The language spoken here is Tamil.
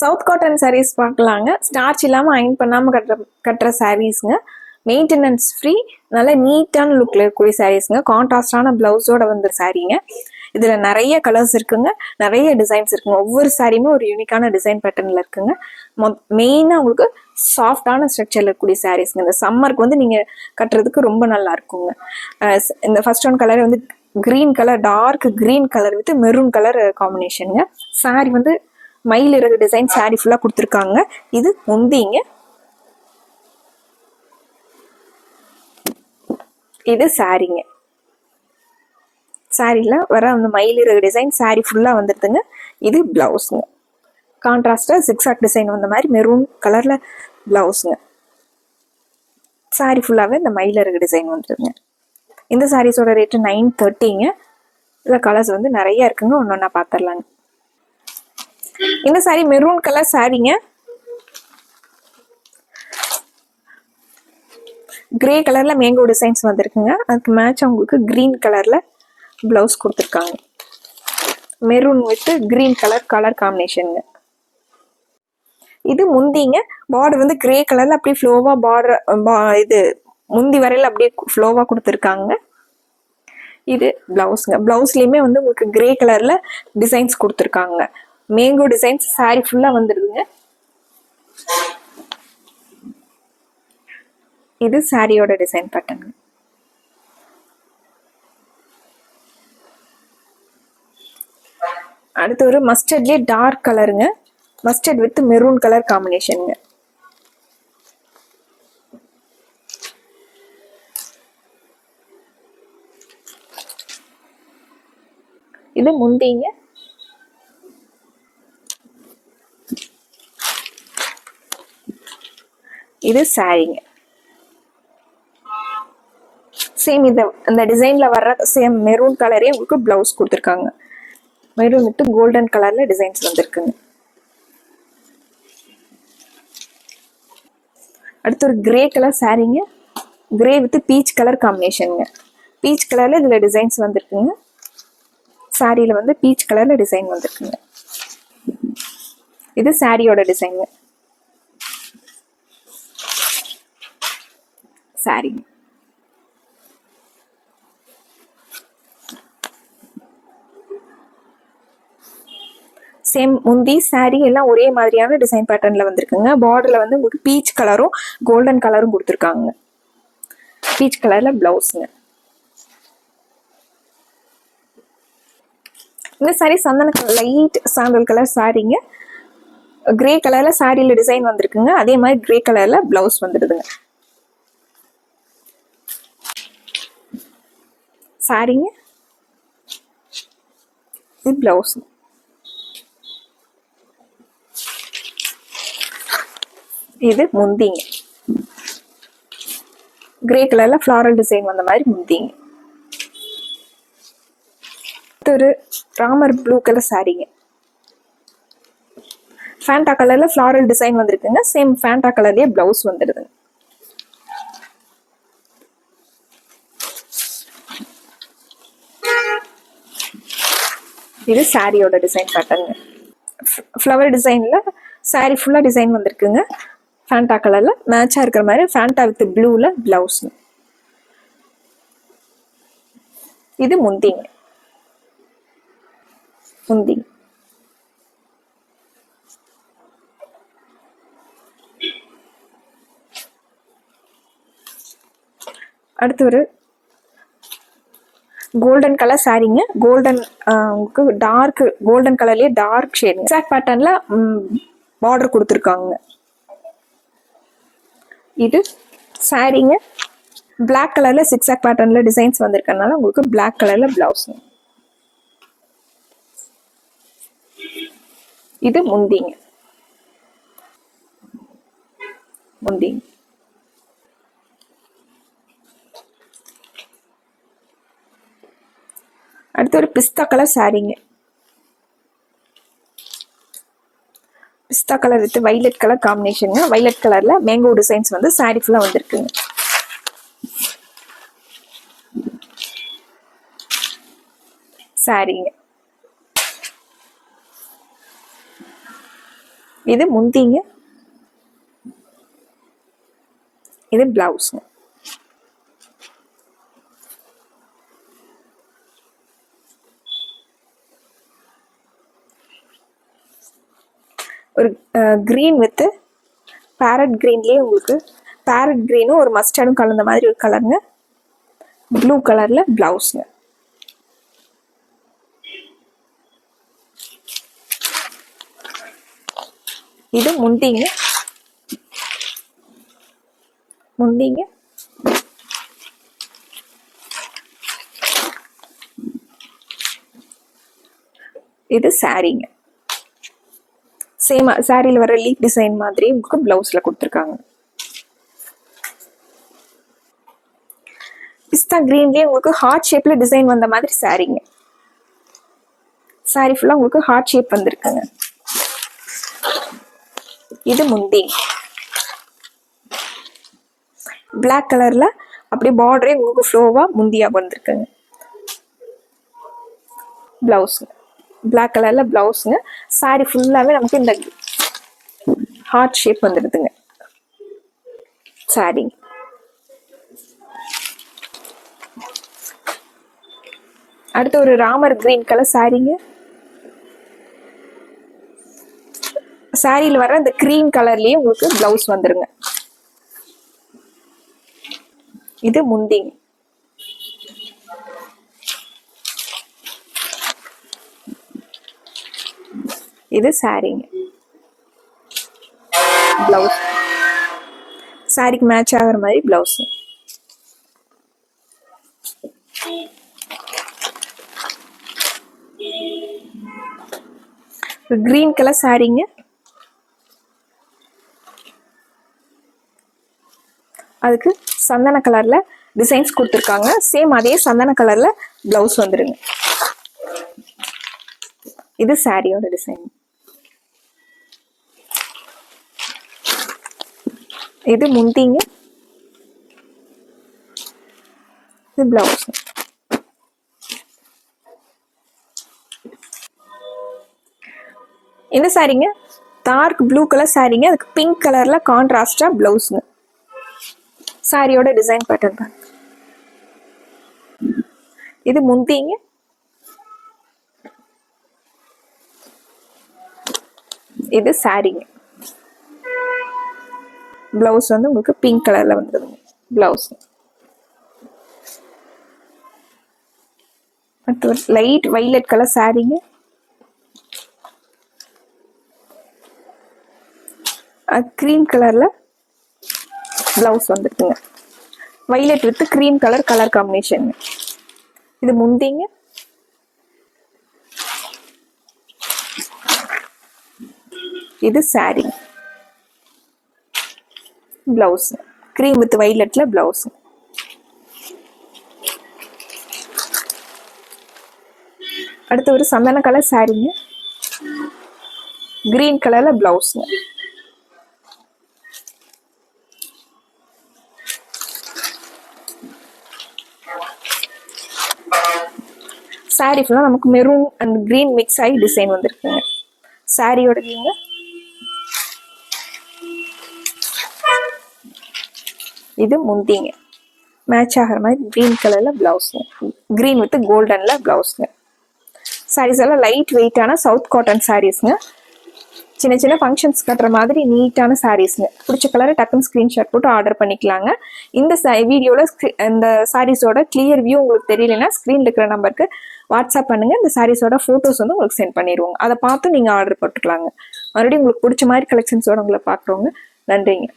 சவுத் காட்டன் சாரீஸ் பார்க்கலாங்க. ஸ்டார்ச் இல்லாமல் அயன் பண்ணாமல் கட்டுற சாரீஸுங்க. மெயின்டெனன்ஸ் ஃப்ரீ, நல்ல நீட்டான லுக்கில் இருக்கக்கூடிய சாரீஸுங்க. கான்ட்ராஸ்டான ப்ளவுஸோட வந்து சாரீங்க. இதில் நிறைய கலர்ஸ் இருக்குங்க, நிறைய டிசைன்ஸ் இருக்குங்க. ஒவ்வொரு சாரியுமே ஒரு யூனிக்கான டிசைன் பேட்டர்னில் இருக்குங்க. மெயினாக உங்களுக்கு சாஃப்டான ஸ்ட்ரக்சரில் இருக்கக்கூடிய சாரீஸுங்க. இந்த சம்மருக்கு வந்து நீங்கள் கட்டுறதுக்கு ரொம்ப நல்லா இருக்குங்க. இந்த ஃபர்ஸ்ட் ஒன் கலர் வந்து green colour, dark green colour with maroon colour காம்பினேஷனுங்க. சாரி வந்து மயில் இறகு டிசைன் சாரி ஃபுல்லாக கொடுத்துருக்காங்க. இது முந்திங்க, இது சாரிங்க. சாரியில் வர அந்த மயில் இறகு டிசைன் சாரி ஃபுல்லாக வந்துடுதுங்க. இது பிளவுஸுங்க. கான்ட்ராஸ்டாக ஜிக்ஸாக் டிசைன் வந்த மாதிரி மெரூன் கலரில் பிளவுஸுங்க. சாரி ஃபுல்லாகவே இந்த மயில் இறகு டிசைன் வந்துடுதுங்க. இந்த சாரீஸோட ரேட்டு 930ங்க. இதில் கலர்ஸ் வந்து நிறைய இருக்குங்க, ஒன்று ஒன்றா பார்த்துடலாங்க. இந்த சாரி மெரூன் கலர் சாரிங்க. கிரே கலர்ல மேங்கோ டிசைன்ஸ் வந்திருக்குங்க. அதுக்கு மேட்ச் உங்களுக்கு கிரீன் கலர்ல பிளவுஸ் கொடுத்துருக்காங்க. மெரூன் வித் கிரீன் கலர் காம்பினேஷனுங்க. இது முந்திங்க. பார்டர் வந்து கிரே கலர்ல அப்படியே ஃப்ளோவா பார்டர், இது முந்தி வரையில அப்படியே ஃப்ளோவா கொடுத்துருக்காங்க. இது பிளவுஸ்ங்க. பிளவுஸ்லயுமே வந்து உங்களுக்கு கிரே கலர்ல டிசைன்ஸ் கொடுத்துருக்காங்க. மேங்கோ டிசைன்ஸ் சாரி ஃபுல்லா வந்துடுதுங்க. இது சாரியோட டிசைன் பேட்டர்ன். அடுத்து ஒரு மஸ்டர்ட்லயே டார்க் கலருங்க. மஸ்டர்ட் வித் மெரூன் கலர் காம்பினேஷனுங்க. இது முந்திங்க. இது சாரிங்க. சேம் இந்த டிசைன்ல வர்ற சேம் மெரூன் கலரே உங்களுக்கு பிளவுஸ் கொடுத்துருக்காங்க. மெரூன் வித் கோல்டன் கலர்ல டிசைன்ஸ் வந்திருக்குங்க. அடுத்து ஒரு கிரே கலர் சாரிங்க. கிரே வித் பீச் கலர் காம்பினேஷனுங்க. பீச் கலர்ல இதுல டிசைன்ஸ் வந்திருக்குங்க. சாரியில வந்து பீச் கலர்ல டிசைன் வந்திருக்குங்க. இது சாரியோட டிசைன். சாரி சேம் முந்தி சாரி எல்லாம் ஒரே மாதிரியான டிசைன் பேட்டர்ன்ல வந்திருக்குங்க. பார்டர்ல வந்து உங்களுக்கு பீச் கலரும் கோல்டன் கலரும் கொடுத்துருக்காங்க. பீச் கலர்ல பிளவுஸ்ங்க. இந்த சாரி சந்தன கலர், லைட் சாண்டல் கலர் சாரிங்க. கிரே கலர்ல சாரியில டிசைன் வந்திருக்குங்க. அதே மாதிரி கிரே கலர்ல பிளவுஸ் வந்துடுதுங்க. சாரிங்க, இது பிளவுஸ். இது முந்திங்க. கிரே கலர்ல ஃபிளாரல் டிசைன் வந்த மாதிரி முந்திங்க. ஒரு ராமர் ப்ளூ கலர் சாரிங்க. ஃபேண்டா கலர்ல ஃபிளாரல் டிசைன் வந்திருக்குங்க. சேம் ஃபேண்டா கலர்லயே பிளவுஸ் வந்துடுதுங்க. இது சாரியோட டிசைன் பேட்டர்ன். ஃப்ளவர் டிசைன்ல சாரி ஃபுல்லா டிசைன் வந்திருக்குங்க. ஃபேண்டா கலர்ல மேட்சா இருக்கிற மாதிரி ஃபேண்டா வித் ப்ளூல பிளவுஸ். இது முந்திங்க. முந்தி. அடுத்து ஒரு கோல்டன் கலர் சாரிங்க. கோல்டன் உங்களுக்கு டார்க் கோல்டன் கலர்லயே டார்க் ஷேட் எக்ஸாக்ட் பேட்டர்ன்ல பார்டர் கொடுத்துருக்காங்க. இது சாரிங்க. பிளாக் கலர்ல சிக்ஸாக் பேட்டர்ன்ல டிசைன்ஸ் வந்திருக்கனால உங்களுக்கு பிளாக் கலர்ல பிளவுஸ். இது முந்திங்க. முந்திங்க. அடுத்து ஒரு பிஸ்தா கலர் சாரிங்க. பிஸ்தா colour with violet colour combination. Violet கலர்ல மேங்கோ டிசைன்ஸ் வந்து சாரி ஃபுல்லா வந்திருக்குங்க. சாரிங்க. இது முந்திங்க, இது பிளவுஸ்ங்க. ஒரு கிரீன் வித் பேரட் கிரீன்லேயே உங்களுக்கு பேரட் கிரீனும் ஒரு மஸ்டர்டும் கலந்த மாதிரி ஒரு கலருங்க. ப்ளூ கலர்ல பிளவுஸ்ங்க. இது முந்திங்க, முந்திங்க. இது சாரீங்க. சேம் சாரியில் வர லீப் டிசைன் மாதிரி உங்களுக்கு பிளவுஸ்ல கொடுத்துருக்காங்க. பிஸ்தா கிரீன்லயே உங்களுக்கு ஹார்ட் ஷேப்ல டிசைன் வந்த மாதிரி சாரீங்க. சாரி ஃபுல்லா உங்களுக்கு ஹார்ட் ஷேப் வந்திருக்குங்க. இது முந்தி பிளாக் கலர்ல அப்படியே பார்டரே உங்களுக்கு ஃப்ளோவா முந்தியா வந்திருக்குங்க. பிளவுஸுங்க பிளாக் கலர்ல பிளவுஸுங்க. சாரி ஃபுல்லாவே நமக்கு இந்த ஹார்ட் ஷேப் வந்துடுதுங்க சாரி. அடுத்து ஒரு ராமர் கிரீன் கலர் சாரிங்க. சாரியில் வர இந்த கிரீம் கலர்லயே உங்களுக்கு பிளவுஸ் வந்துருங்க. இது முந்திங்க. இது சாரிங்க. பிளவுஸ் சாரிக்கு மேட்ச் ஆகிற மாதிரி பிளவுஸ். கிரீன் கலர் சாரிங்க. அதுக்கு சந்தன கலர்ல டிசைன்ஸ் கொடுத்துருக்காங்க. சேம் அதே சந்தன கலர்ல பிளவுஸ் வந்துருங்க. இது சாரியோட டிசைன். இது முந்திங்க, இது பிளவுஸ். என்ன சாரிங்க? டார்க் ப்ளூ கலர் சாரிங்க. அதுக்கு பிங்க் கலர்ல கான்ட்ராஸ்டா பிளவுஸ்ங்க. சாரியோட டிசைன் பேட்டர்ன் தான். இது முந்திங்க, இது சாரிங்க. பிளவுஸ் வந்து உங்களுக்கு பிங்க் கலர்ல வந்துருதுங்க பிளவுஸ். லைட் வைலட் கலர் சாரிங்க. கிரீம் கலர்ல பிளவுஸ் வந்துருக்குங்க. Violet with cream colour colour combination. இது முந்திங்க, இது சாரி. பிளவுஸ் கிரீம் வித் வைலட்ல பிளவுஸ். அடுத்து ஒரு சந்தன கலர் சாரிங்க. கிரீன் கலர்ல பிளவுஸ். சாரி ஃபுல்லா நமக்கு மெரூன் அண்ட் கிரீன் மிக்ஸ் ஆகி டிசைன் வந்திருக்குங்க. சாரியோட நீங்க இது முந்திங்க, மேட்ச் ஆகிற மாதிரி கிரீன் கலர்ல பிளவுஸ்ங்க. கிரீன் வித் கோல்டன்ல பிளவுஸ்ங்க. சாரீஸ் எல்லாம் லைட் வெயிட்டான சவுத் காட்டன் சாரீஸ்ங்க. சின்ன சின்ன ஃபங்க்ஷன்ஸ் கட்டுற மாதிரி நீட்டான சாரீஸ்ங்க. பிடிச்ச கலரை டக்குன்னு ஸ்க்ரீன்ஷாட் போட்டு ஆர்டர் பண்ணிக்கலாங்க. இந்த வீடியோவில் இந்த சாரீஸோட கிளியர் வியூ உங்களுக்கு தெரியலன்னா ஸ்க்ரீனில் இருக்கிற நம்பருக்கு வாட்ஸ்அப் பண்ணுங்க. இந்த சாரீஸோட ஃபோட்டோஸ் வந்து உங்களுக்கு சென்ட் பண்ணிடுவோங்க. அதை பார்த்து நீங்கள் ஆர்டர் போட்டுக்கலாங்க. மறுபடியும் உங்களுக்கு பிடிச்ச மாதிரி கலெக்ஷன்ஸோட உங்களை பார்க்குறோங்க. நன்றிங்க.